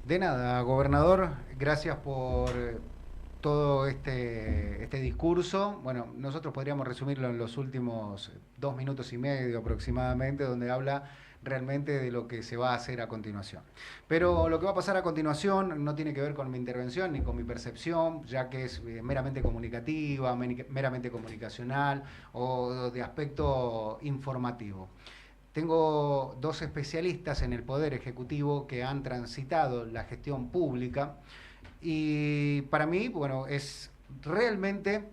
De nada, gobernador, gracias por todo este discurso. Bueno, nosotros podríamos resumirlo en los últimos 2 minutos y medio aproximadamente, donde habla realmente de lo que se va a hacer a continuación. Pero lo que va a pasar a continuación no tiene que ver con mi intervención ni con mi percepción, ya que es meramente comunicativa, meramente comunicacional o de aspecto informativo. Tengo dos especialistas en el Poder Ejecutivo que han transitado la gestión pública y para mí, bueno, es realmente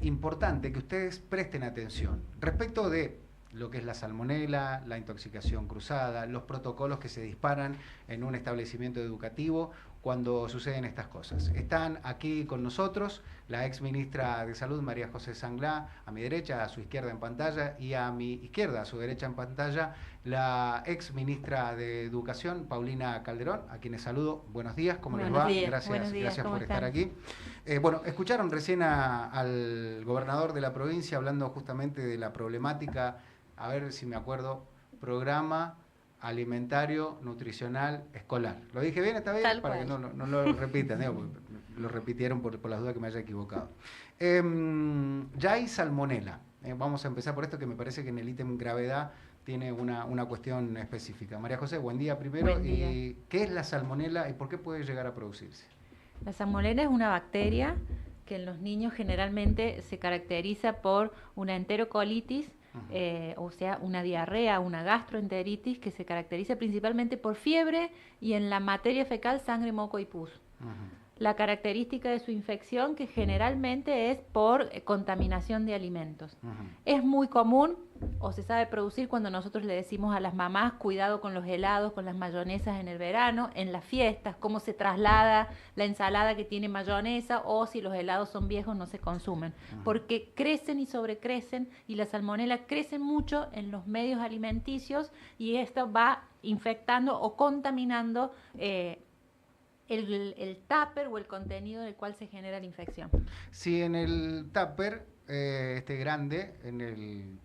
importante que ustedes presten atención respecto de lo que es la salmonela, la intoxicación cruzada, los protocolos que se disparan en un establecimiento educativo cuando suceden estas cosas. Están aquí con nosotros la ex ministra de Salud, María José Sanglá, a mi derecha, a su izquierda en pantalla, y a mi izquierda, a su derecha en pantalla, la ex ministra de Educación, Paulina Calderón, a quienes saludo. Buenos días, ¿cómo les va? Gracias por estar aquí. Bueno, escucharon recién al gobernador de la provincia hablando justamente de la problemática, a ver si me acuerdo, programa alimentario nutricional escolar. ¿Lo dije bien esta vez? Tal Para cual. que no lo repitan, lo repitieron por las dudas que me haya equivocado. Ya hay salmonela. Vamos a empezar por esto, que me parece que en el ítem gravedad tiene una cuestión específica. María José, buen día primero. Buen día. ¿Y qué es la salmonela y por qué puede llegar a producirse? La salmonela es una bacteria que en los niños generalmente se caracteriza por una enterocolitis, o sea, una diarrea, una gastroenteritis que se caracteriza principalmente por fiebre y en la materia fecal sangre, moco y pus. La característica de su infección que generalmente es por contaminación de alimentos. Es muy común o se sabe producir cuando nosotros le decimos a las mamás cuidado con los helados, con las mayonesas en el verano, en las fiestas, cómo se traslada la ensalada que tiene mayonesa o si los helados son viejos no se consumen, porque crecen y sobrecrecen y la salmonela crece mucho en los medios alimenticios y esto va infectando o contaminando el tupper o el contenido del cual se genera la infección. Si en el tupper, este grande, en el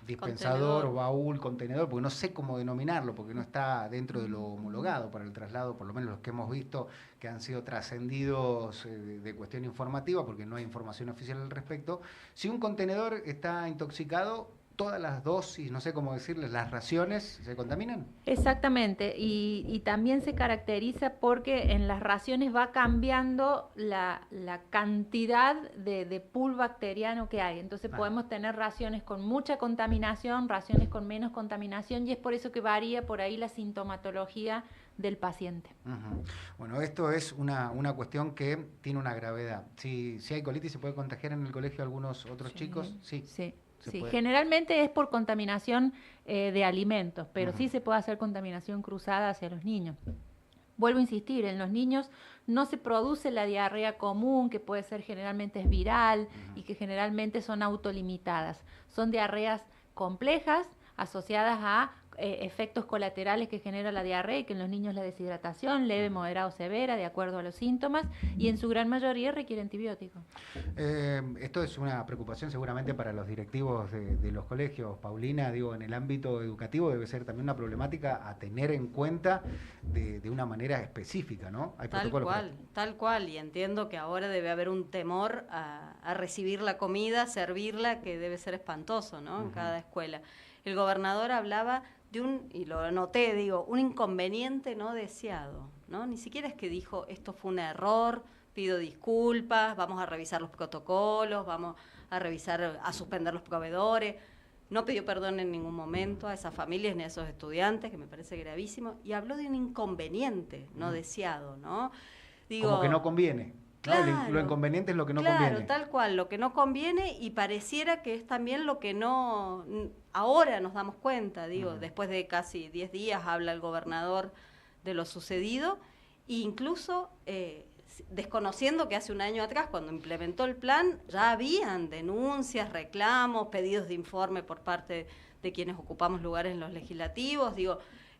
dispensador o baúl, contenedor, porque no sé cómo denominarlo, porque no está dentro de lo homologado para el traslado, por lo menos los que hemos visto que han sido trascendidos de cuestión informativa, porque no hay información oficial al respecto. Si un contenedor está intoxicado, todas las dosis, no sé cómo decirles, las raciones, ¿se contaminan? Exactamente, y también se caracteriza porque en las raciones va cambiando la cantidad de pool bacteriano que hay. Entonces podemos tener raciones con mucha contaminación, raciones con menos contaminación, y es por eso que varía por ahí la sintomatología del paciente. Bueno, esto es una cuestión que tiene una gravedad. Si hay colitis, ¿se puede contagiar en el colegio a algunos otros chicos? Sí. Generalmente es por contaminación de alimentos, pero sí se puede hacer contaminación cruzada hacia los niños. Vuelvo a insistir, en los niños no se produce la diarrea común, que puede ser generalmente es viral y que generalmente son autolimitadas. Son diarreas complejas asociadas a efectos colaterales que genera la diarrea y que en los niños la deshidratación, leve, moderada o severa, de acuerdo a los síntomas, y en su gran mayoría requiere antibióticos. Esto es una preocupación seguramente para los directivos de los colegios. Paulina, digo, en el ámbito educativo debe ser también una problemática a tener en cuenta de una manera específica, ¿no? Hay Tal cual, y entiendo que ahora debe haber un temor a recibir la comida, servirla, que debe ser espantoso, ¿no? En cada escuela. El gobernador hablaba de y lo anoté, un inconveniente no deseado, ¿no? Ni siquiera es que dijo, esto fue un error, pido disculpas, vamos a revisar los protocolos, vamos a suspender los proveedores. No pidió perdón en ningún momento a esas familias ni a esos estudiantes, que me parece gravísimo, y habló de un inconveniente no deseado, ¿no? Como que no conviene. Claro, lo inconveniente es lo que no conviene. Claro, tal cual, lo que no conviene, y pareciera que es también lo que no... Ahora nos damos cuenta, después de casi 10 días habla el gobernador de lo sucedido, e incluso desconociendo que hace un año atrás, cuando implementó el plan, ya habían denuncias, reclamos, pedidos de informe por parte de quienes ocupamos lugares en los legislativos,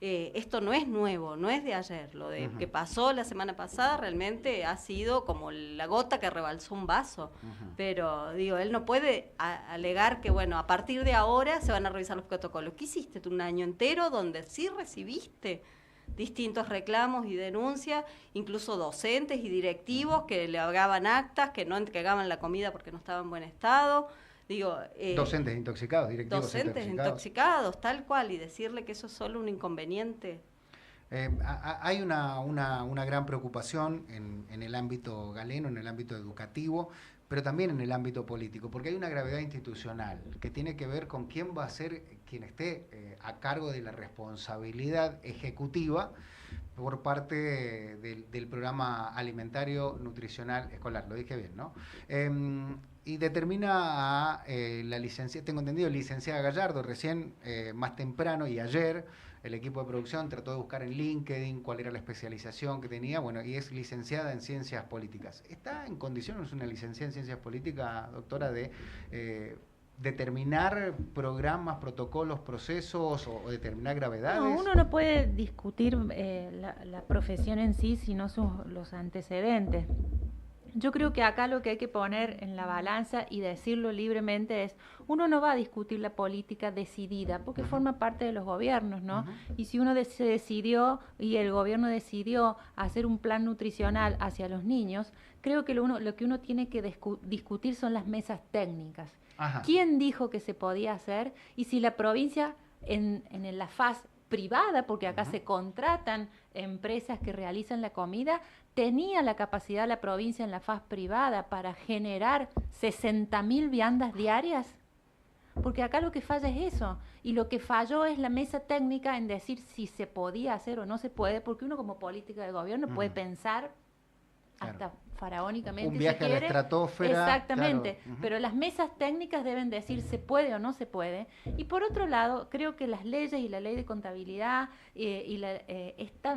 esto no es nuevo, no es de ayer. Lo de que pasó la semana pasada realmente ha sido como la gota que rebalsó un vaso. Pero, él no puede alegar que, a partir de ahora se van a revisar los protocolos. ¿Qué hiciste tú un año entero donde sí recibiste distintos reclamos y denuncias, incluso docentes y directivos que le ahogaban actas, que no entregaban la comida porque no estaba en buen estado. Digo, docentes intoxicados, directivos docentes intoxicados, tal cual, y decirle que eso es solo un inconveniente. Hay una gran preocupación en el ámbito galeno, en el ámbito educativo, pero también en el ámbito político, porque hay una gravedad institucional que tiene que ver con quién va a ser quien esté a cargo de la responsabilidad ejecutiva por parte del programa alimentario nutricional escolar, lo dije bien, ¿no? Y determina a la licenciada, tengo entendido, licenciada Gallardo, recién más temprano y ayer, el equipo de producción trató de buscar en LinkedIn cuál era la especialización que tenía, bueno, y es licenciada en Ciencias Políticas. ¿Está en condiciones una licenciada en Ciencias Políticas, doctora, de determinar programas, protocolos, procesos o determinar gravedades? No, uno no puede discutir la profesión en sí, sino los antecedentes. Yo creo que acá lo que hay que poner en la balanza y decirlo libremente es, uno no va a discutir la política decidida, porque forma parte de los gobiernos, ¿no? Y si uno se decidió y el gobierno decidió hacer un plan nutricional hacia los niños, creo que lo que uno tiene que discutir son las mesas técnicas. Ajá. ¿Quién dijo que se podía hacer? Y si la provincia en la faz privada, porque acá se contratan empresas que realizan la comida, tenía la capacidad la provincia en la faz privada para generar 60.000 viandas diarias, porque acá lo que falla es eso, y lo que falló es la mesa técnica en decir si se podía hacer o no se puede, porque uno como política de gobierno puede pensar hasta faraónicamente, un viaje si quiere, a la estratosfera. Exactamente, claro. Pero las mesas técnicas deben decir se puede o no se puede. Y por otro lado, creo que las leyes y la ley de contabilidad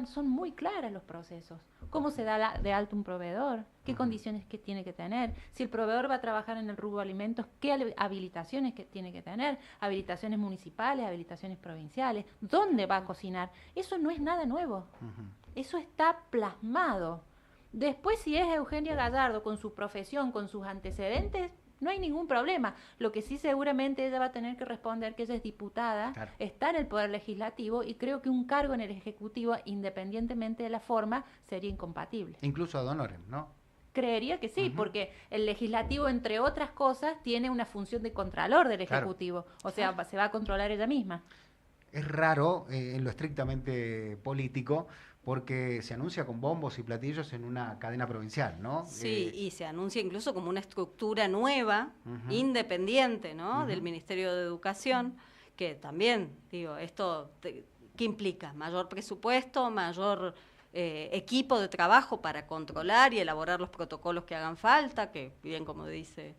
son muy claras los procesos. ¿Cómo se da de alto un proveedor? ¿Qué condiciones que tiene que tener? Si el proveedor va a trabajar en el rubro de alimentos, ¿qué habilitaciones que tiene que tener? Habilitaciones municipales, habilitaciones provinciales. ¿Dónde va a cocinar? Eso no es nada nuevo. Eso está plasmado. Después, si es Eugenia Gallardo con su profesión, con sus antecedentes, no hay ningún problema. Lo que sí seguramente ella va a tener que responder que ella es diputada, claro, está en el Poder Legislativo, y creo que un cargo en el Ejecutivo, independientemente de la forma, sería incompatible. Incluso ad honorem, ¿no? Creería que sí, porque el Legislativo, entre otras cosas, tiene una función de contralor del Ejecutivo. Claro. O sea, se va a controlar ella misma. Es raro en lo estrictamente político, porque se anuncia con bombos y platillos en una cadena provincial, ¿no? Sí, y se anuncia incluso como una estructura nueva, independiente, ¿no? Del Ministerio de Educación, que también, digo, esto, ¿qué implica? Mayor presupuesto, mayor equipo de trabajo para controlar y elaborar los protocolos que hagan falta, que bien como dice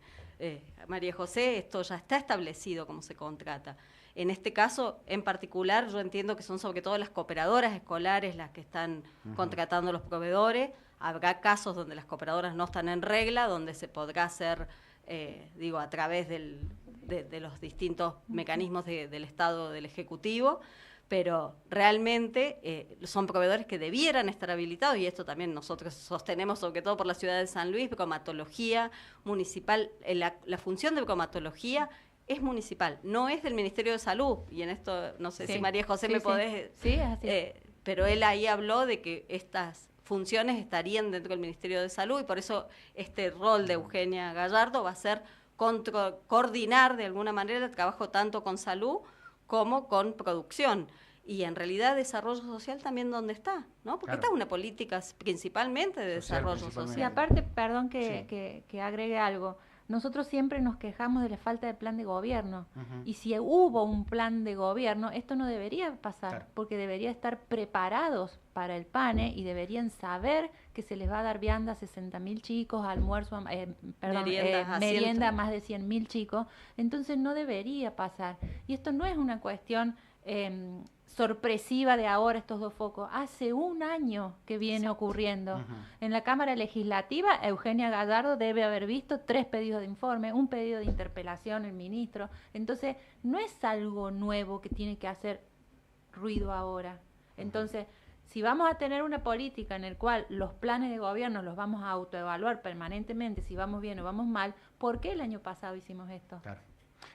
María José, esto ya está establecido cómo se contrata. En este caso, en particular, yo entiendo que son sobre todo las cooperadoras escolares las que están contratando los proveedores. Habrá casos donde las cooperadoras no están en regla, donde se podrá hacer, a través de los distintos mecanismos del Estado, del Ejecutivo, pero realmente son proveedores que debieran estar habilitados, y esto también nosotros sostenemos, sobre todo por la ciudad de San Luis, bromatología municipal, la función de bromatología es municipal, no es del Ministerio de Salud, y en esto no sé si María José me podés... Sí, es así. Pero él ahí habló de que estas funciones estarían dentro del Ministerio de Salud, y por eso este rol de Eugenia Gallardo va a ser coordinar de alguna manera el trabajo tanto con salud como con producción. Y en realidad desarrollo social también donde está, ¿no? Porque esta es una política principalmente de desarrollo social. Y aparte, perdón que agregue algo, nosotros siempre nos quejamos de la falta de plan de gobierno, y si hubo un plan de gobierno, esto no debería pasar, porque debería estar preparados para el PANE y deberían saber que se les va a dar vianda a 60.000 chicos, almuerzo, merienda a más de 100.000 chicos, entonces no debería pasar. Y esto no es una cuestión sorpresiva de ahora, estos dos focos. Hace un año que viene ocurriendo. En la Cámara Legislativa, Eugenia Gallardo debe haber visto 3 pedidos de informe, un pedido de interpelación el ministro. Entonces, no es algo nuevo que tiene que hacer ruido ahora. Entonces, si vamos a tener una política en la cual los planes de gobierno los vamos a autoevaluar permanentemente, si vamos bien o vamos mal, ¿por qué el año pasado hicimos esto? Claro.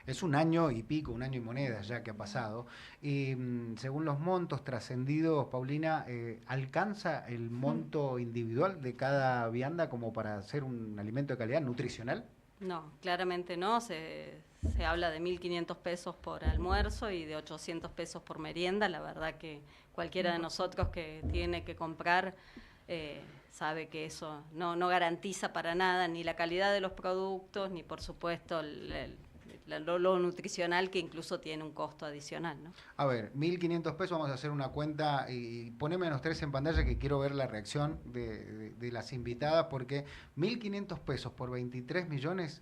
Es un año y pico, un año y monedas ya que ha pasado. Y según los montos trascendidos, Paulina, ¿alcanza el monto individual de cada vianda como para hacer un alimento de calidad nutricional? No, claramente no. Se habla de 1.500 pesos por almuerzo y de 800 pesos por merienda. La verdad que cualquiera de nosotros que tiene que comprar sabe que eso no garantiza para nada ni la calidad de los productos, ni por supuesto lo nutricional, que incluso tiene un costo adicional, ¿no? A ver, 1.500 pesos, vamos a hacer una cuenta y poneme los tres en pantalla que quiero ver la reacción de las invitadas, porque 1.500 pesos por 23 millones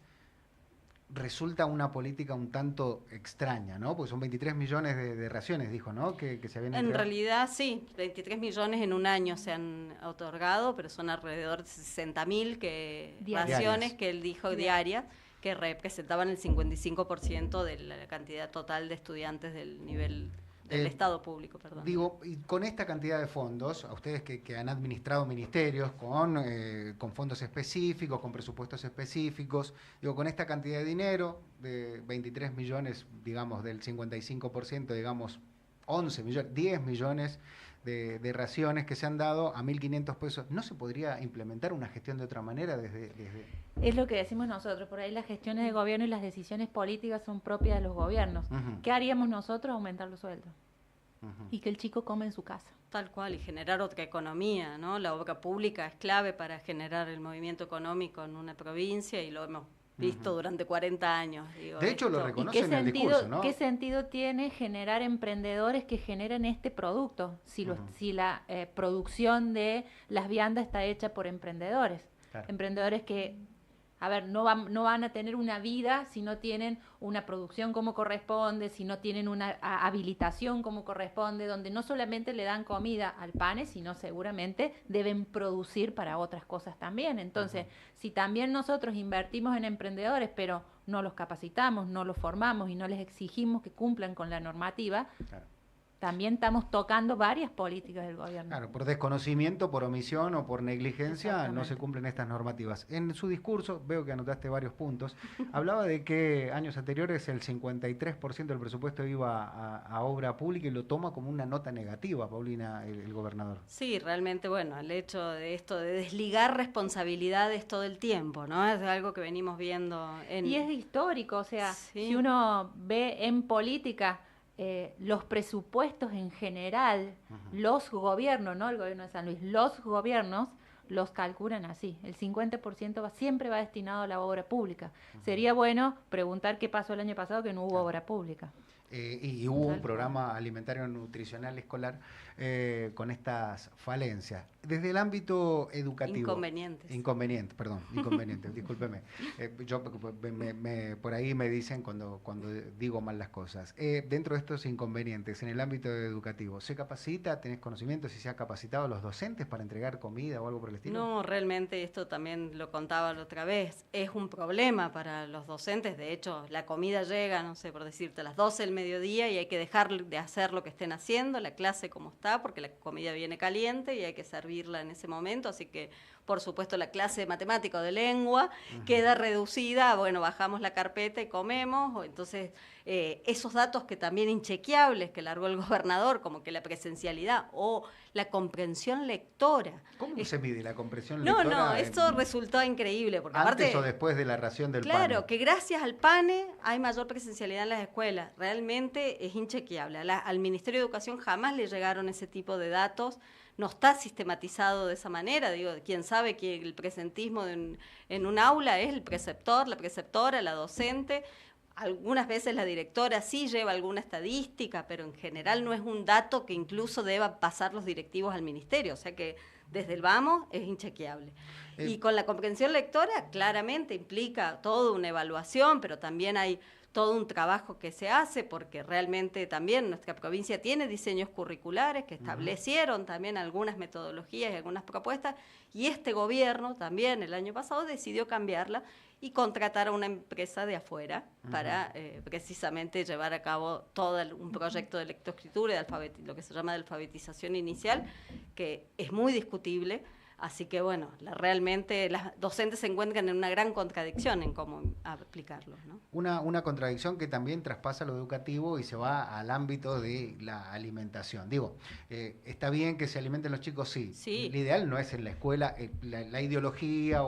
resulta una política un tanto extraña, ¿no? Porque son 23 millones de raciones, dijo, ¿no? Que se habían entregado. En realidad sí, 23 millones en un año se han otorgado, pero son alrededor de 60.000 raciones que él dijo diarias, que representaban el 55% de la cantidad total de estudiantes del nivel del Estado público, perdón. Digo, y con esta cantidad de fondos, a ustedes que han administrado ministerios con fondos específicos, con presupuestos específicos, digo, con esta cantidad de dinero, de 23 millones, digamos, del 55%, digamos, 11 millones, 10 millones de raciones que se han dado a 1.500 pesos, ¿no se podría implementar una gestión de otra manera desde...? Es lo que decimos nosotros, por ahí las gestiones de gobierno y las decisiones políticas son propias de los gobiernos. ¿Qué haríamos nosotros? Aumentar los sueldos. Y que el chico come en su casa. Tal cual, y generar otra economía, ¿no? La obra pública es clave para generar el movimiento económico en una provincia y lo hemos visto durante 40 años. Digo, de hecho, lo reconocen en el discurso, ¿no? ¿Qué sentido tiene generar emprendedores que generen este producto si la producción de las viandas está hecha por emprendedores? Claro. Emprendedores que, a ver, no van a tener una vida si no tienen una producción como corresponde, si no tienen una habilitación como corresponde, donde no solamente le dan comida al pane, sino seguramente deben producir para otras cosas también. Entonces, si también nosotros invertimos en emprendedores, pero no los capacitamos, no los formamos y no les exigimos que cumplan con la normativa, claro, también estamos tocando varias políticas del gobierno. Claro, por desconocimiento, por omisión o por negligencia no se cumplen estas normativas. En su discurso, veo que anotaste varios puntos, hablaba de que años anteriores el 53% del presupuesto iba a obra pública y lo toma como una nota negativa, Paulina, el gobernador. Sí, realmente, bueno, el hecho de esto de desligar responsabilidades todo el tiempo, ¿no? Es algo que venimos viendo Y es histórico, o sea, si uno ve en política... los presupuestos en general, los gobiernos, no el gobierno de San Luis, los gobiernos los calculan así. El 50% siempre va destinado a la obra pública. Sería bueno preguntar qué pasó el año pasado que no hubo obra pública. Y hubo un programa alimentario nutricional escolar con estas falencias. Desde el ámbito educativo... Inconvenientes, discúlpeme. Yo por ahí me dicen cuando digo mal las cosas. Dentro de estos inconvenientes, en el ámbito educativo, ¿se capacita, tenés conocimiento si se ha capacitado a los docentes para entregar comida o algo por el estilo? No, realmente esto también lo contaba la otra vez. Es un problema para los docentes. De hecho, la comida llega, no sé, por decirte, a las 12 del mediodía y hay que dejar de hacer lo que estén haciendo, la clase como está, porque la comida viene caliente y hay que servirla en ese momento, así que por supuesto la clase de matemática o de lengua queda reducida, bueno, bajamos la carpeta y comemos, entonces esos datos que también inchequeables que largó el gobernador, como que la presencialidad o la comprensión lectora. ¿Cómo se mide la comprensión lectora? No, esto resultó increíble. Porque ¿Antes aparte, o después de la ración del PANE? Claro, que gracias al PANE hay mayor presencialidad en las escuelas. Realmente es inchequeable. Al Ministerio de Educación jamás le llegaron ese tipo de datos. No está sistematizado de esa manera. Digo, quien sabe que el presentismo en un aula es el preceptor, la preceptora, la docente. Algunas veces la directora sí lleva alguna estadística, pero en general no es un dato que incluso deba pasar los directivos al ministerio. O sea que desde el vamos es inchequeable. Y con la comprensión lectora claramente implica toda una evaluación, pero también hay todo un trabajo que se hace, porque realmente también nuestra provincia tiene diseños curriculares que establecieron también algunas metodologías y algunas propuestas, y este gobierno también el año pasado decidió cambiarla y contratar a una empresa de afuera para precisamente llevar a cabo todo un proyecto de lectoescritura y de lo que se llama de alfabetización inicial, que es muy discutible. Así que bueno, realmente las docentes se encuentran en una gran contradicción en cómo aplicarlo, ¿no? Una contradicción que también traspasa lo educativo y se va al ámbito de la alimentación. Digo, está bien que se alimenten los chicos, sí. Sí. Lo ideal no es en la escuela, la ideología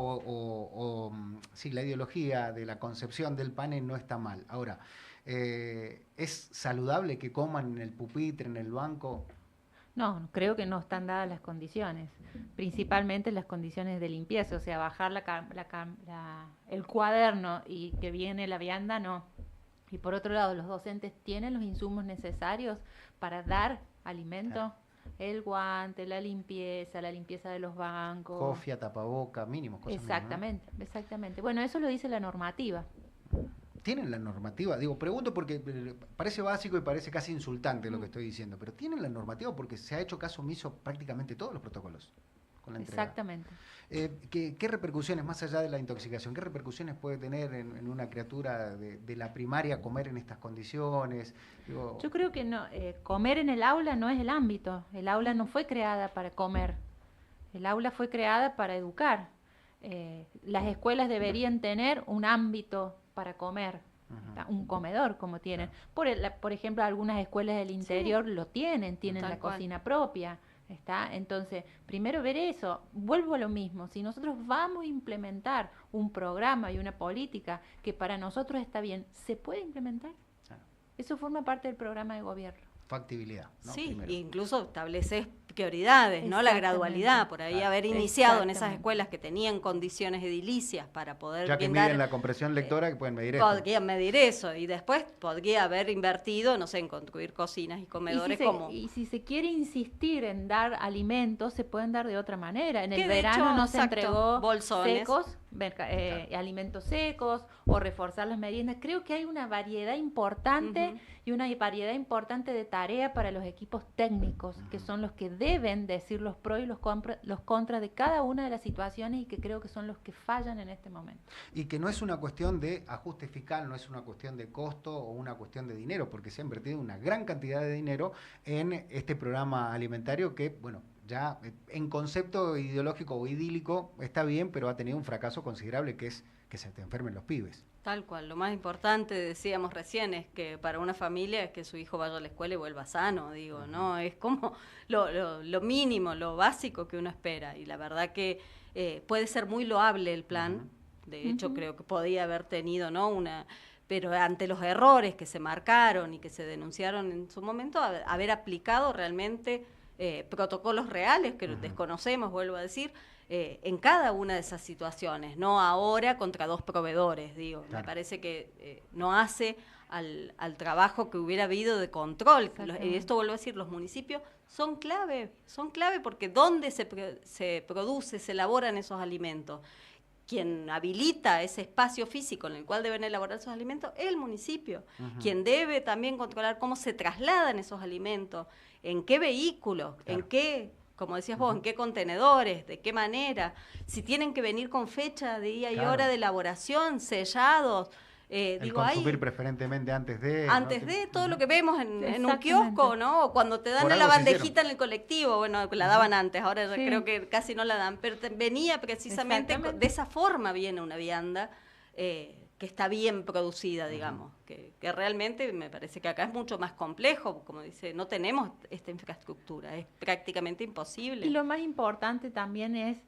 sí, la ideología de la concepción del pane no está mal. Ahora, ¿es saludable que coman en el pupitre, en el banco? No, creo que no están dadas las condiciones, principalmente las condiciones de limpieza, o sea, bajar el cuaderno y que viene la vianda, no. Y por otro lado, los docentes tienen los insumos necesarios para dar alimento, Claro. el guante, la limpieza de los bancos. Cofia, tapaboca, mínimos, cosas Exactamente, exactamente. Bueno, eso lo dice la normativa. ¿Tienen la normativa? Digo, pregunto porque parece básico y parece casi insultante lo que estoy diciendo, pero ¿tienen la normativa? Porque se ha hecho caso omiso prácticamente todos los protocolos con la entrega. Exactamente. ¿Qué repercusiones, más allá de la intoxicación, qué repercusiones puede tener en una criatura de la primaria comer en estas condiciones? Digo, Yo creo que no, comer en el aula no es el ámbito. El aula no fue creada para comer. El aula fue creada para educar. Las escuelas deberían tener un ámbito para comer, un comedor como tienen. Por ejemplo, algunas escuelas del interior lo tienen la cocina propia. ¿Está? Entonces, primero ver eso. Vuelvo a lo mismo. Si nosotros vamos a implementar un programa y una política que para nosotros está bien, ¿se puede implementar? Eso forma parte del programa de gobierno. Factibilidad, ¿no? Sí, Primero. incluso estableces prioridades, ¿no? La gradualidad, por ahí haber iniciado en esas escuelas que tenían condiciones edilicias para poder ya que brindar, miden la compresión lectora, que pueden medir esto. podrían medir eso, y después podría haber invertido, no sé, en construir cocinas y comedores Y si se quiere insistir en dar alimentos, se pueden dar de otra manera. En el de verano hecho, no se entregó bolsones secos, alimentos secos o reforzar las meriendas. Creo que hay una variedad importante y una variedad importante de tarea para los equipos técnicos, que son los que deben decir los pros y los contras de cada una de las situaciones y que creo que son los que fallan en este momento. Y que no es una cuestión de ajuste fiscal, no es una cuestión de costo o una cuestión de dinero, porque se ha invertido una gran cantidad de dinero en este programa alimentario que, bueno, ya en concepto ideológico o idílico está bien, pero ha tenido un fracaso considerable que es que se te enfermen los pibes. Tal cual, lo más importante, decíamos recién, es que para una familia es que su hijo vaya a la escuela y vuelva sano, digo, ¿no? Es como lo mínimo, lo básico que uno espera, y la verdad que puede ser muy loable el plan, de hecho creo que podía haber tenido, ¿no? Pero ante los errores que se marcaron y que se denunciaron en su momento, haber aplicado realmente protocolos reales que desconocemos, vuelvo a decir, en cada una de esas situaciones, no ahora contra dos proveedores, digo. Claro. Me parece que no hace al trabajo que hubiera habido de control. Y esto vuelvo a decir, los municipios son clave porque donde se produce, se elaboran esos alimentos. Quien habilita ese espacio físico en el cual deben elaborar esos alimentos es el municipio. Quien debe también controlar cómo se trasladan esos alimentos, en qué vehículos, en qué, como decías vos, en qué contenedores, de qué manera, si tienen que venir con fecha, día y hora de elaboración, sellados. Consumir preferentemente antes de... todo lo que vemos en un kiosco, ¿no? Cuando te dan la bandejita en el colectivo, bueno, la daban antes, ahora creo que casi no la dan, pero venía precisamente, de esa forma viene una vianda que está bien producida, digamos, que realmente me parece que acá es mucho más complejo, como dice, no tenemos esta infraestructura, es prácticamente imposible. Y lo más importante también es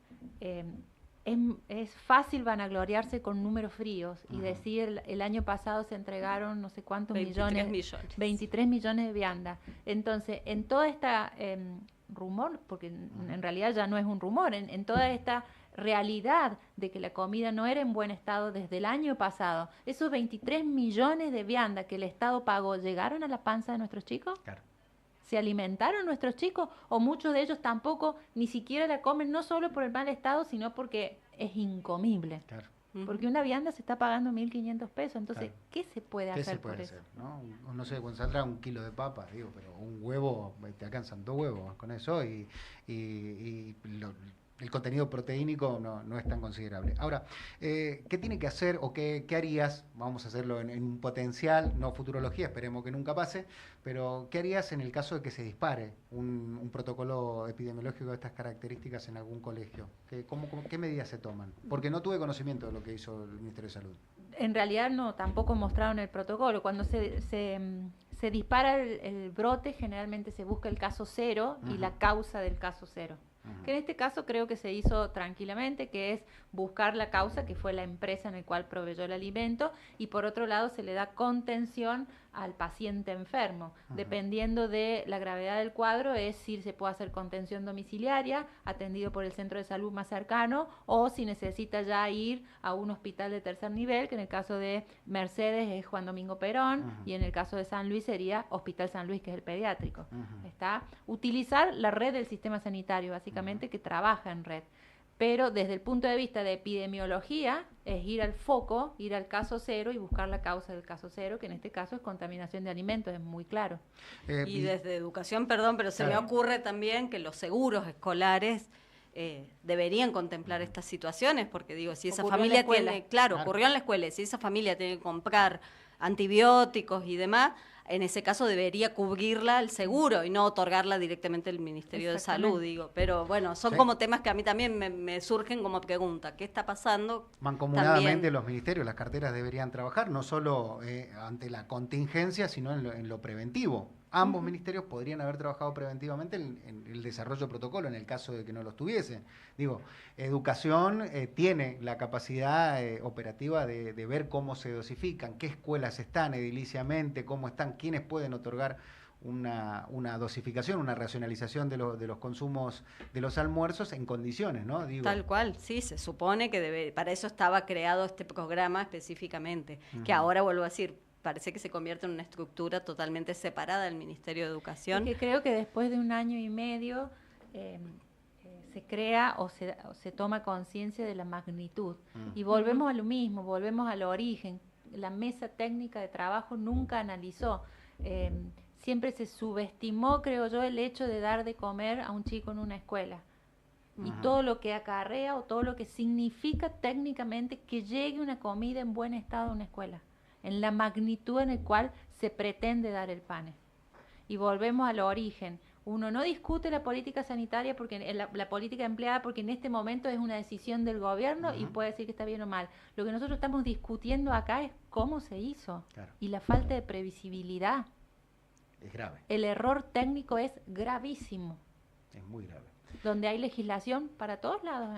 fácil vanagloriarse con números fríos y decir el año pasado se entregaron no sé cuántos 23 millones de viandas. Entonces, en toda esta rumor, porque en realidad ya no es un rumor, en toda esta realidad de que la comida no era en buen estado desde el año pasado, esos 23 millones de viandas que el Estado pagó, ¿llegaron a la panza de nuestros chicos? Claro. ¿Se alimentaron nuestros chicos? O muchos de ellos tampoco ni siquiera la comen, no solo por el mal estado, sino porque es incomible. Claro. Porque una vianda se está pagando 1.500 pesos. Entonces, claro. ¿qué se puede hacer por eso? ¿No? No sé, cuando saldrá un kilo de papas, digo, pero un huevo, te alcanzan 2 huevos con eso y el contenido proteínico no es tan considerable. Ahora, ¿qué tiene que hacer o qué harías? Vamos a hacerlo en un potencial, no futurología, esperemos que nunca pase, pero ¿qué harías en el caso de que se dispare un protocolo epidemiológico de estas características en algún colegio? ¿Qué medidas se toman? Porque no tuve conocimiento de lo que hizo el Ministerio de Salud. En realidad no, tampoco mostraron el protocolo. Cuando se dispara el brote, generalmente se busca el caso cero y la causa del caso cero. Que en este caso creo que se hizo tranquilamente, que es buscar la causa, que fue la empresa en la cual proveyó el alimento, y por otro lado se le da contención al paciente enfermo. Dependiendo de la gravedad del cuadro, es si se puede hacer contención domiciliaria, atendido por el centro de salud más cercano, o si necesita ya ir a un hospital de tercer nivel, que en el caso de Mercedes es Juan Domingo Perón, y en el caso de San Luis sería Hospital San Luis, que es el pediátrico. ¿Está? Utilizar la red del sistema sanitario, básicamente, que trabaja en red. Pero desde el punto de vista de epidemiología es ir al foco, ir al caso cero y buscar la causa del caso cero, que en este caso es contaminación de alimentos, es muy claro. Y desde educación, perdón, pero se me ocurre también que los seguros escolares deberían contemplar estas situaciones, porque digo, si esa familia tiene, ocurrió en la escuela, si esa familia tiene que comprar antibióticos y demás, en ese caso debería cubrirla el seguro y no otorgarla directamente el Ministerio de Salud, digo. Pero bueno, son como temas que a mí también me surgen como pregunta. ¿Qué está pasando? Mancomunadamente también los ministerios, las carteras deberían trabajar, no solo ante la contingencia, sino en lo preventivo. Ambos ministerios podrían haber trabajado preventivamente en el desarrollo de protocolo en el caso de que no los tuviesen. Digo, educación tiene la capacidad operativa de ver cómo se dosifican, qué escuelas están ediliciamente, cómo están, quiénes pueden otorgar una dosificación, una racionalización de los consumos de los almuerzos en condiciones, ¿no? Digo, tal cual, sí, se supone que para eso estaba creado este programa específicamente, que ahora vuelvo a decir, parece que se convierte en una estructura totalmente separada del Ministerio de Educación. Es que creo que después de 1 año y medio se crea o se toma conciencia de la magnitud. Y volvemos a lo mismo, volvemos al origen. La mesa técnica de trabajo nunca analizó. Siempre se subestimó, creo yo, el hecho de dar de comer a un chico en una escuela. Y todo lo que acarrea o todo lo que significa técnicamente que llegue una comida en buen estado a una escuela, en la magnitud en la cual se pretende dar el PANE. Y volvemos al origen. Uno no discute la política sanitaria, porque la política empleada, porque en este momento es una decisión del gobierno y puede decir que está bien o mal. Lo que nosotros estamos discutiendo acá es cómo se hizo y la falta de previsibilidad. Es grave. El error técnico es gravísimo. Es muy grave. Donde hay legislación para todos lados,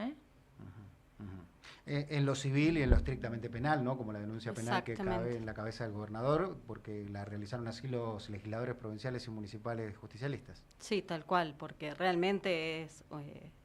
En lo civil y en lo estrictamente penal, ¿no? Como la denuncia penal que cabe en la cabeza del gobernador, porque la realizaron así los legisladores provinciales y municipales justicialistas. Sí, tal cual, porque realmente es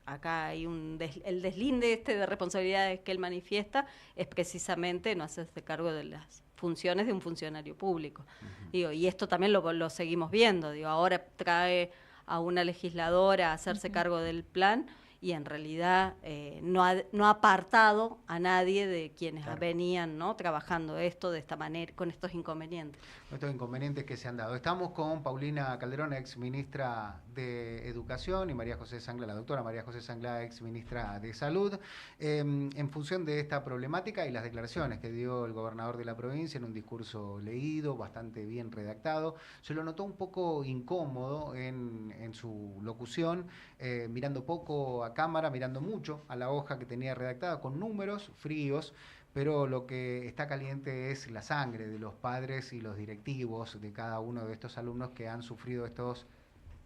acá hay el deslinde de responsabilidades que él manifiesta es precisamente no hacerse cargo de las funciones de un funcionario público. Digo, y esto también lo seguimos viendo. Digo, ahora trae a una legisladora a hacerse cargo del plan, y en realidad no ha apartado a nadie de quienes venían, ¿no?, trabajando esto de esta manera, con estos inconvenientes. Estos inconvenientes que se han dado. Estamos con Paulina Calderón, ex ministra de Educación, y María José Sangla, la doctora María José Sangla, ex ministra de Salud, en función de esta problemática y las declaraciones que dio el gobernador de la provincia en un discurso leído, bastante bien redactado. Se lo notó un poco incómodo en su locución, mirando poco a cámara, mirando mucho a la hoja que tenía redactada, con números fríos, pero lo que está caliente es la sangre de los padres y los directivos de cada uno de estos alumnos que han sufrido estos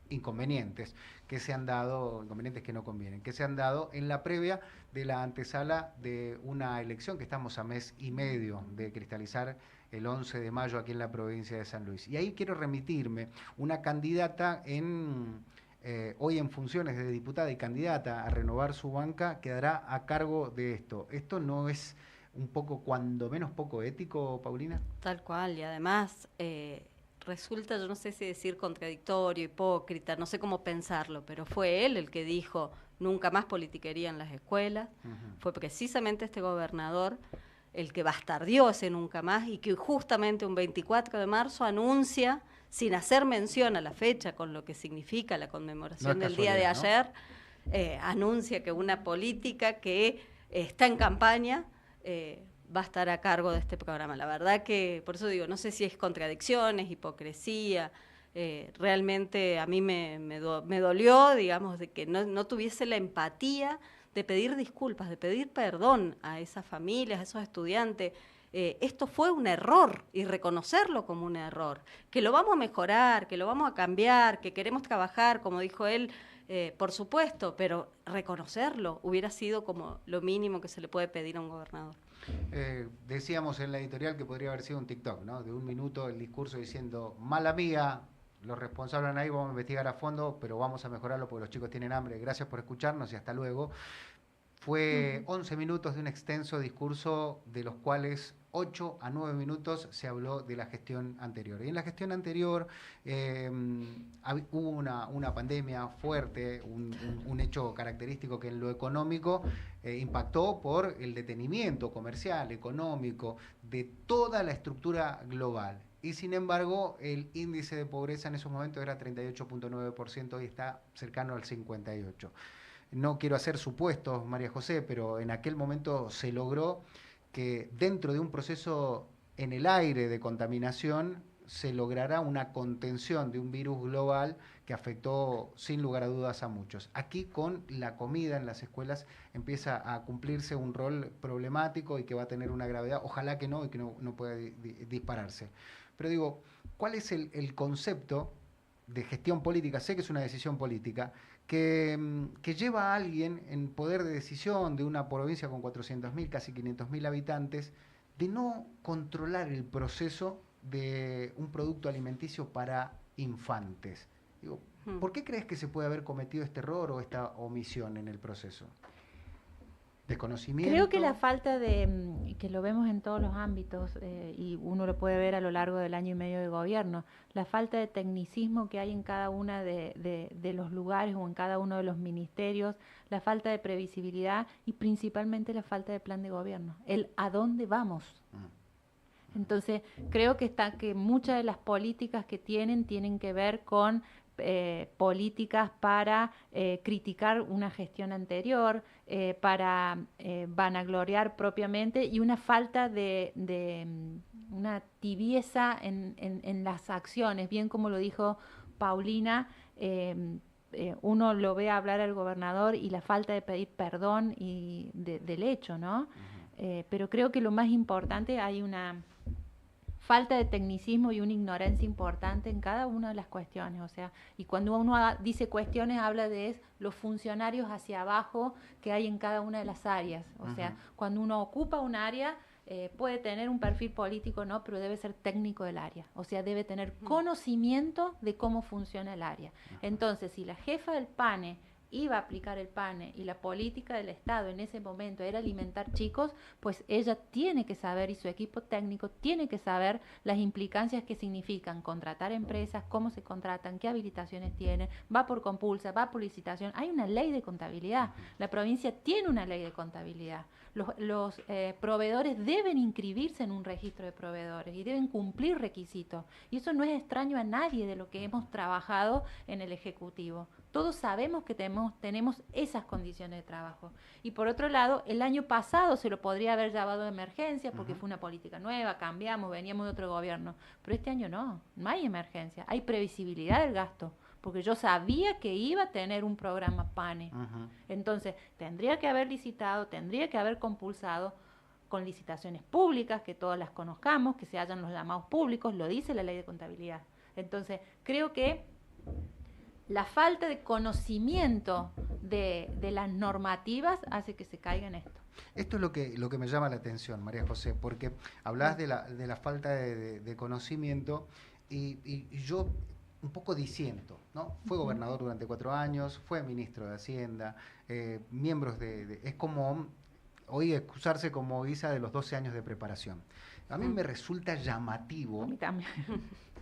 inconvenientes que se han dado, inconvenientes que no convienen, que se han dado en la previa de la antesala de una elección que estamos a mes y medio de cristalizar el 11 de mayo aquí en la provincia de San Luis. Y ahí quiero remitirme, una candidata hoy en funciones de diputada y candidata a renovar su banca quedará a cargo de esto. ¿Esto no es un poco, cuando menos poco ético, Paulina? Tal cual, y además resulta, yo no sé si decir contradictorio, hipócrita, no sé cómo pensarlo, pero fue él el que dijo nunca más politiquería en las escuelas. Fue precisamente este gobernador el que bastardió ese nunca más, y que justamente un 24 de marzo anuncia, sin hacer mención a la fecha, con lo que significa la conmemoración del día de ayer, anuncia que una política que está en campaña va a estar a cargo de este programa. La verdad que, por eso digo, no sé si es contradicciones, hipocresía, realmente a mí me dolió, digamos, de que no tuviese la empatía de pedir disculpas, de pedir perdón a esas familias, a esos estudiantes. Esto fue un error y reconocerlo como un error, que lo vamos a mejorar, que lo vamos a cambiar, que queremos trabajar, como dijo él, por supuesto, pero reconocerlo hubiera sido como lo mínimo que se le puede pedir a un gobernador. Decíamos en la editorial que podría haber sido un TikTok, ¿no? De 1 minuto el discurso diciendo, mala mía, los responsables ahí vamos a investigar a fondo, pero vamos a mejorarlo porque los chicos tienen hambre. Gracias por escucharnos y hasta luego. Fue 11 minutos de un extenso discurso, de los cuales 8 a 9 minutos se habló de la gestión anterior. Y en la gestión anterior hubo una pandemia fuerte, un hecho característico que en lo económico impactó por el detenimiento comercial, económico, de toda la estructura global. Y sin embargo, el índice de pobreza en esos momentos era 38.9% y está cercano al 58%. No quiero hacer supuestos, María José, pero en aquel momento se logró que dentro de un proceso en el aire de contaminación se logrará una contención de un virus global que afectó sin lugar a dudas a muchos. Aquí con la comida en las escuelas empieza a cumplirse un rol problemático y que va a tener una gravedad, ojalá que no, y que no pueda dispararse. Pero digo, ¿cuál es el concepto de gestión política? Sé que es una decisión política, que lleva a alguien en poder de decisión de una provincia con 400.000, casi 500.000 habitantes, de no controlar el proceso de un producto alimenticio para infantes. Digo, ¿por qué crees que se puede haber cometido este error o esta omisión en el proceso? Desconocimiento. Creo que la falta de, que lo vemos en todos los ámbitos, y uno lo puede ver a lo largo del año y medio de gobierno, la falta de tecnicismo que hay en cada uno de los lugares o en cada uno de los ministerios, la falta de previsibilidad y principalmente la falta de plan de gobierno, el a dónde vamos. Entonces, creo que muchas de las políticas que tienen que ver con políticas para criticar una gestión anterior, para vanagloriar propiamente, y una falta de una tibieza en las acciones, bien como lo dijo Paulina. Uno lo ve hablar al gobernador y la falta de pedir perdón y del hecho, ¿no? Pero creo que lo más importante, hay una falta de tecnicismo y una ignorancia importante en cada una de las cuestiones. O sea, y cuando uno dice cuestiones, habla de los funcionarios hacia abajo que hay en cada una de las áreas. O sea, cuando uno ocupa un área, puede tener un perfil político, ¿no? Pero debe ser técnico del área. O sea, debe tener conocimiento de cómo funciona el área. Entonces, si la jefa del PANE iba a aplicar el PANE y la política del Estado en ese momento era alimentar chicos, pues ella tiene que saber, y su equipo técnico tiene que saber las implicancias que significan contratar empresas, cómo se contratan, qué habilitaciones tienen, va por compulsa, va por licitación. Hay una ley de contabilidad, la provincia tiene una ley de contabilidad. Los proveedores deben inscribirse en un registro de proveedores y deben cumplir requisitos. Y eso no es extraño a nadie de lo que hemos trabajado en el Ejecutivo. Todos sabemos que tenemos esas condiciones de trabajo. Y por otro lado, el año pasado se lo podría haber llevado de emergencia porque fue una política nueva, cambiamos, veníamos de otro gobierno. Pero este año no hay emergencia, hay previsibilidad del gasto. Porque yo sabía que iba a tener un programa PANE. Entonces, tendría que haber licitado, tendría que haber compulsado con licitaciones públicas, que todas las conozcamos, que se hayan los llamados públicos, lo dice la ley de contabilidad. Entonces, creo que la falta de conocimiento de las normativas hace que se caiga en esto. Esto es lo que me llama la atención, María José, porque hablás de la falta de conocimiento y yo un poco disiento, ¿no? Fue gobernador durante 4 años, fue ministro de Hacienda, miembros es como hoy excusarse como Isa de los 12 años de preparación. A mí me resulta llamativo. A mí también.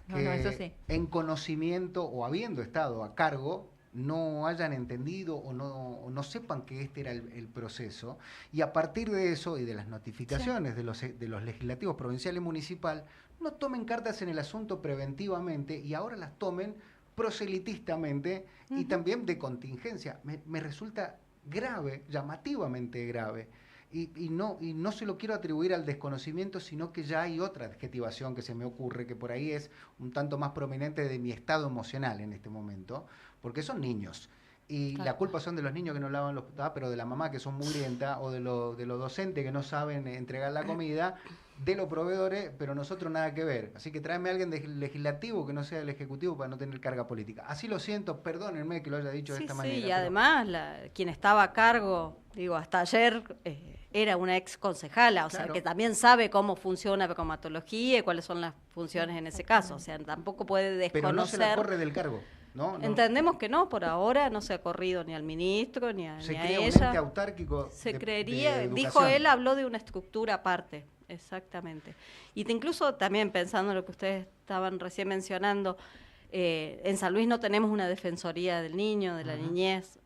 Que eso sí. En conocimiento o habiendo estado a cargo no hayan entendido o no sepan que este era el proceso, y a partir de eso y de las notificaciones de los legislativos provincial y municipal no tomen cartas en el asunto preventivamente y ahora las tomen proselitistamente y también de contingencia. Me resulta grave, llamativamente grave. Y no se lo quiero atribuir al desconocimiento, sino que ya hay otra adjetivación que se me ocurre, que por ahí es un tanto más prominente de mi estado emocional en este momento, porque son niños. Y la culpa son de los niños que no lavan los... pero de la mamá que son mugrienta, o de los docentes que no saben entregar la comida, de los proveedores, pero nosotros nada que ver. Así que tráeme a alguien del legislativo que no sea el ejecutivo para no tener carga política. Así lo siento, perdónenme que lo haya dicho de esta manera. Sí, y además quien estaba a cargo, digo, hasta ayer era una ex concejala, o sea, que también sabe cómo funciona la bromatología y cuáles son las funciones en ese caso. O sea, tampoco puede desconocer... Pero no se la corre del cargo. No. Entendemos que no, por ahora no se ha corrido ni al ministro ni a se ni crea a un ella. ente autárquico se creería, de dijo él, habló de una estructura aparte, exactamente. Y incluso también pensando en lo que ustedes estaban recién mencionando, en San Luis no tenemos una defensoría del niño, de la niñez,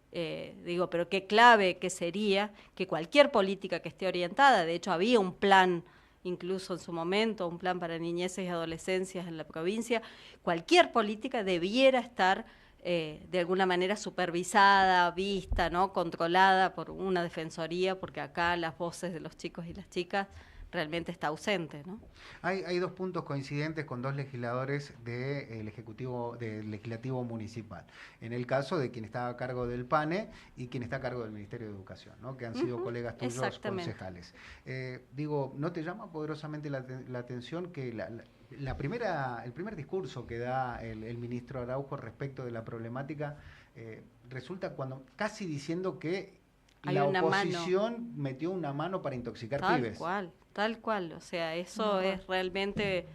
digo, pero qué clave que sería que cualquier política que esté orientada, de hecho había un plan incluso en su momento, un plan para niñeces y adolescencias en la provincia, cualquier política debiera estar de alguna manera supervisada, vista, ¿no? Controlada por una defensoría, porque acá las voces de los chicos y las chicas realmente está ausente, ¿no? Hay dos puntos coincidentes con dos legisladores del Legislativo Municipal. En el caso de quien está a cargo del PANE y quien está a cargo del Ministerio de Educación, ¿no? Que han sido colegas tuyos concejales. ¿No te llama poderosamente la atención que el primer discurso que da el ministro Araujo respecto de la problemática resulta cuando casi diciendo que la oposición metió una mano para intoxicar pibes? Tal cual, o sea, eso es realmente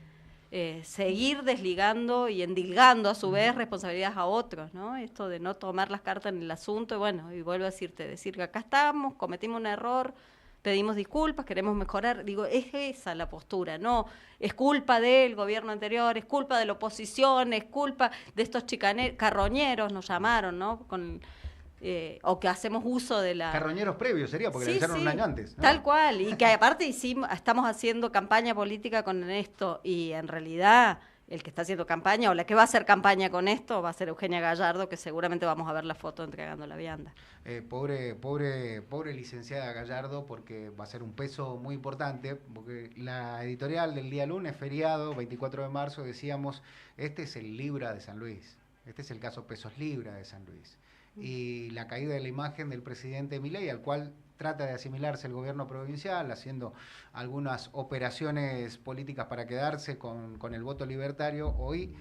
seguir desligando y endilgando a su vez responsabilidades a otros, ¿no? Esto de no tomar las cartas en el asunto, y vuelvo a decir que acá estamos, cometimos un error, pedimos disculpas, queremos mejorar, digo, es esa la postura, no es culpa del gobierno anterior, es culpa de la oposición, es culpa de estos carroñeros, nos llamaron, ¿no? O que hacemos uso de la... Carroñeros previos sería, porque le hicieron un año antes, ¿no? Tal cual, y que aparte estamos haciendo campaña política con esto, y en realidad el que está haciendo campaña, o la que va a hacer campaña con esto, va a ser Eugenia Gallardo, que seguramente vamos a ver la foto entregando la vianda. Pobre licenciada Gallardo, porque va a ser un peso muy importante, porque la editorial del día lunes, feriado, 24 de marzo, decíamos, este es el Libra de San Luis, este es el caso Pesos Libra de San Luis. Y la caída de la imagen del presidente Milei, al cual trata de asimilarse el gobierno provincial, haciendo algunas operaciones políticas para quedarse con el voto libertario, hoy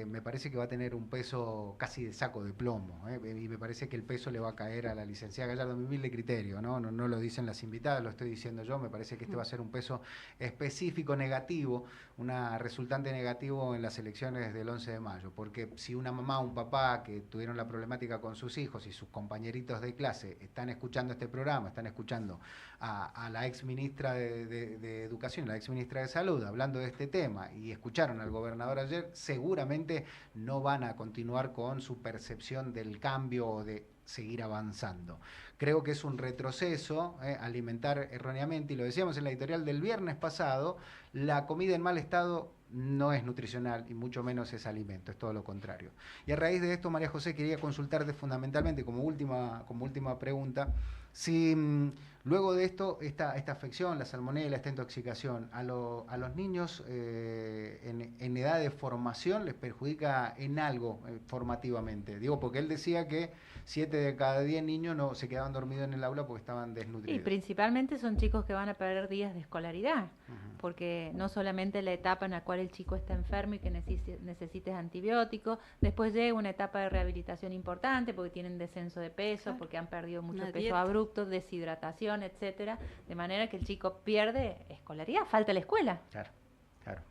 me parece que va a tener un peso casi de saco de plomo, y me parece que el peso le va a caer a la licenciada Gallardo, mi humilde criterio, no lo dicen las invitadas, lo estoy diciendo yo, me parece que este va a ser un peso específico negativo, una resultante negativo en las elecciones del 11 de mayo, porque si una mamá o un papá que tuvieron la problemática con sus hijos y sus compañeritos de clase están escuchando este programa, están escuchando a la ex ministra de Educación, la ex ministra de Salud, hablando de este tema, y escucharon al gobernador ayer, seguramente no van a continuar con su percepción del cambio o de seguir avanzando. Creo que es un retroceso alimentar erróneamente, y lo decíamos en la editorial del viernes pasado, la comida en mal estado no es nutricional y mucho menos es alimento, es todo lo contrario. Y a raíz de esto, María José, quería consultarte fundamentalmente como última pregunta, si luego de esto, esta afección, la salmonela, esta intoxicación, a los niños en edad de formación les perjudica en algo formativamente. Digo, porque él decía que 7 de cada 10 niños no se quedaban dormidos en el aula porque estaban desnutridos. Y principalmente son chicos que van a perder días de escolaridad, porque no solamente la etapa en la cual el chico está enfermo y que necesite antibióticos, después llega una etapa de rehabilitación importante porque tienen descenso de peso, porque han perdido mucho peso abrupto, deshidratación, etcétera, de manera que el chico pierde escolaridad, falta la escuela. Claro.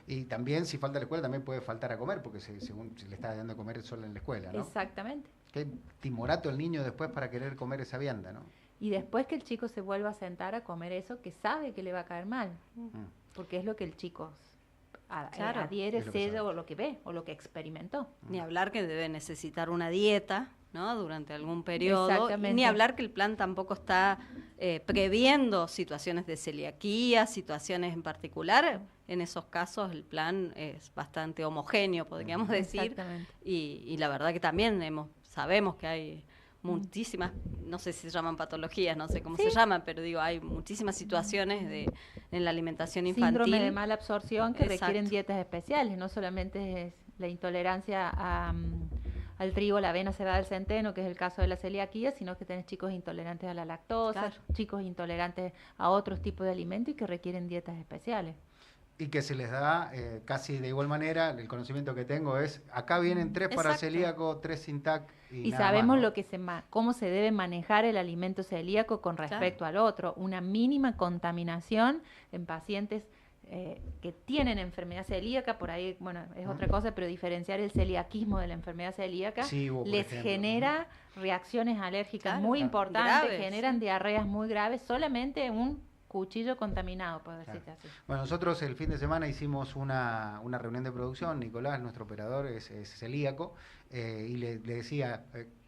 Y también, si falta la escuela, también puede faltar a comer, porque según se le está dando a comer solo en la escuela, ¿no? Exactamente. Qué timorato el niño después para querer comer esa vianda, ¿no? Y después que el chico se vuelva a sentar a comer eso que sabe que le va a caer mal, porque es lo que el chico adhiere, cede, o lo que ve, o lo que experimentó. Ni hablar que debe necesitar una dieta, ¿no? Durante algún periodo. Ni hablar que el plan tampoco está previendo situaciones de celiaquía, situaciones en particular. En esos casos el plan es bastante homogéneo, podríamos decir. Exactamente. Y la verdad que también sabemos que hay muchísimas, no sé si se llaman patologías, no sé cómo se llaman, pero digo, hay muchísimas situaciones en la alimentación infantil. Síndrome de mala absorción que Exacto. requieren dietas especiales, no solamente es la intolerancia al trigo, la avena, cebada, el centeno, que es el caso de la celiaquía, sino que tenés chicos intolerantes a la lactosa, Claro. chicos intolerantes a otros tipos de alimentos y que requieren dietas especiales. Y que se les da casi de igual manera, el conocimiento que tengo es, acá vienen 3 para Exacto. celíaco, 3 sin TAC Y nada sabemos más, ¿no? lo que cómo se debe manejar el alimento celíaco con respecto al otro. Una mínima contaminación en pacientes que tienen enfermedad celíaca, por ahí, bueno, es otra cosa, pero diferenciar el celiaquismo de la enfermedad celíaca Sí, por les ejemplo. genera reacciones alérgicas Claro, muy importantes, graves, generan sí. diarreas muy graves, solamente un cuchillo contaminado, por Claro. decirte así. Bueno, nosotros el fin de semana hicimos una reunión de producción. Nicolás, nuestro operador, es celíaco, y le decía,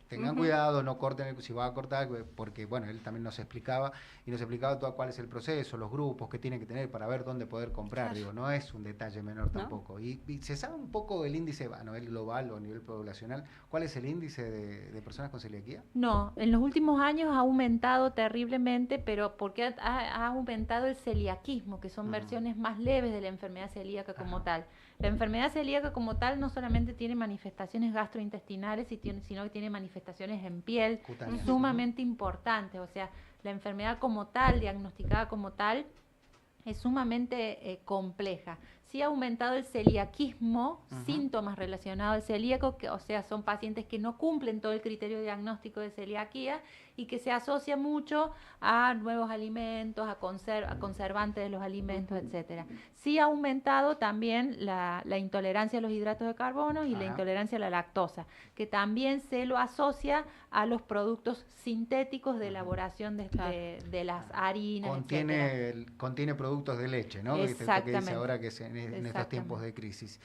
tengan cuidado, no corten, si va a cortar, porque bueno, él también nos explicaba, y nos explicaba todo cuál es el proceso, los grupos que tienen que tener para ver dónde poder comprar. Claro. Digo, no es un detalle menor ¿No? tampoco. Y se sabe un poco el índice a nivel global o a nivel poblacional, ¿cuál es el índice de personas con celiaquía? No, en los últimos años ha aumentado terriblemente, pero porque ha aumentado el celiaquismo, que son versiones más leves de la enfermedad celíaca como tal. La enfermedad celíaca como tal no solamente tiene manifestaciones gastrointestinales, sino que tiene manifestaciones en piel Cutáneas. sumamente importantes. O sea, la enfermedad como tal, diagnosticada como tal, es sumamente compleja. Sí ha aumentado el celiaquismo, síntomas relacionados al celíaco, o sea, son pacientes que no cumplen todo el criterio diagnóstico de celiaquía y que se asocia mucho a nuevos alimentos, a conservantes de los alimentos, etcétera. Sí ha aumentado también la intolerancia a los hidratos de carbono y la intolerancia a la lactosa, que también se lo asocia a los productos sintéticos de elaboración de las harinas, etcétera. Contiene productos de leche, ¿no? Esto que dice ahora que es en estos tiempos de crisis.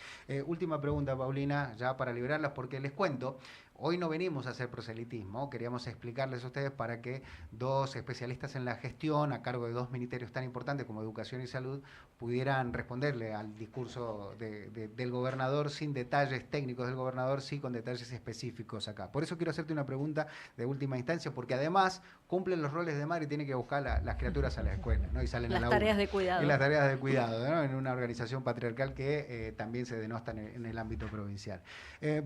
Última pregunta, Paulina, ya para liberarlas, porque les cuento, hoy no venimos a hacer proselitismo, queríamos explicarles a ustedes para que 2 especialistas en la gestión, a cargo de 2 ministerios tan importantes como Educación y Salud, pudieran responderle al discurso del gobernador sin detalles técnicos del gobernador, sí con detalles específicos acá. Por eso quiero hacerte una pregunta de última instancia, porque además cumplen los roles de madre y tienen que buscar las criaturas a la escuela, ¿no? Y salen las a la tareas de cuidado. Y las tareas de cuidado, ¿no? En una organización patriarcal que también se denota en el ámbito provincial.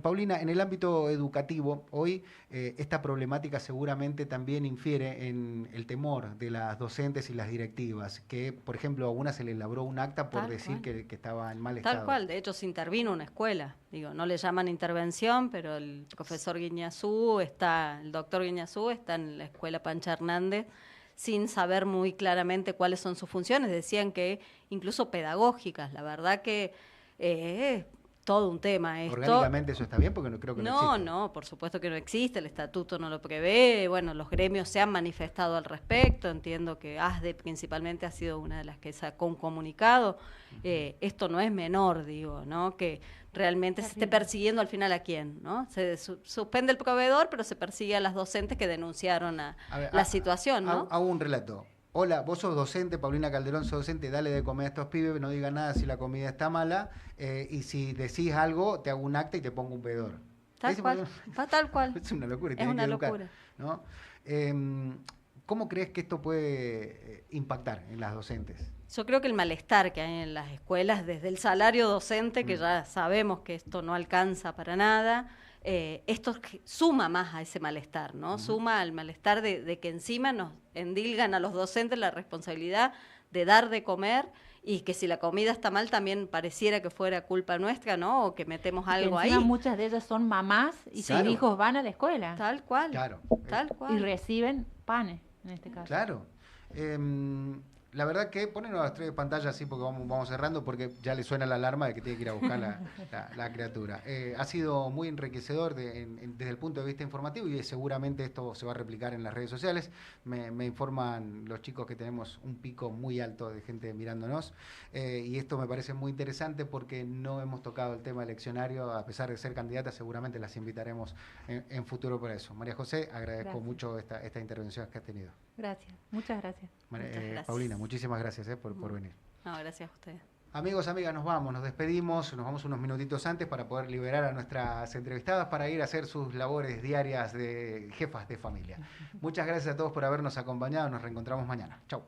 Paulina, en el ámbito educativo, hoy esta problemática seguramente también infiere en el temor de las docentes y las directivas, que, por ejemplo, a una se le elaboró un acta por decir que estaba en mal estado. Tal cual, de hecho se intervino una escuela, digo, no le llaman intervención, pero el profesor Guiñazú el doctor Guiñazú está en la escuela Pancha Hernández sin saber muy claramente cuáles son sus funciones, decían que incluso pedagógicas, la verdad que todo un tema esto. ¿Orgánicamente eso está bien? Porque no creo que no existe. No, por supuesto que no existe, el estatuto no lo prevé, bueno, los gremios se han manifestado al respecto, entiendo que ASDE principalmente ha sido una de las que sacó un comunicado, esto no es menor, digo, ¿no? Que realmente se esté persiguiendo al final a quién, ¿no? Se suspende el proveedor, pero se persigue a las docentes que denunciaron la situación, ¿no? Hago un relato. Hola, vos sos docente, Paulina Calderón, sos docente, dale de comer a estos pibes, no digas nada si la comida está mala, y si decís algo, te hago un acta y te pongo un veedor. Tal cual. Es una locura, es una educar, locura. ¿no? ¿Cómo crees que esto puede impactar en las docentes? Yo creo que el malestar que hay en las escuelas, desde el salario docente, que ya sabemos que esto no alcanza para nada, esto suma más a ese malestar, ¿no? Suma al malestar de que encima nos endilgan a los docentes la responsabilidad de dar de comer y que si la comida está mal también pareciera que fuera culpa nuestra, ¿no? O que metemos algo ahí. Muchas de ellas son mamás y sus hijos van a la escuela. Tal cual. Claro. Tal cual. Y reciben panes, en este caso. Claro. La verdad que ponen las 3 pantallas así porque vamos cerrando porque ya le suena la alarma de que tiene que ir a buscar la criatura. Ha sido muy enriquecedor desde el punto de vista informativo y seguramente esto se va a replicar en las redes sociales. Me informan los chicos que tenemos un pico muy alto de gente mirándonos y esto me parece muy interesante porque no hemos tocado el tema eleccionario, a pesar de ser candidatas, seguramente las invitaremos en futuro por eso. María José, agradezco mucho esta intervención que has tenido. Gracias, muchas gracias. Muchas gracias. Paulina, muchísimas gracias por venir. No, gracias a ustedes. Amigos, amigas, nos vamos, nos despedimos, nos vamos unos minutitos antes para poder liberar a nuestras entrevistadas para ir a hacer sus labores diarias de jefas de familia. Muchas gracias a todos por habernos acompañado, nos reencontramos mañana. Chau.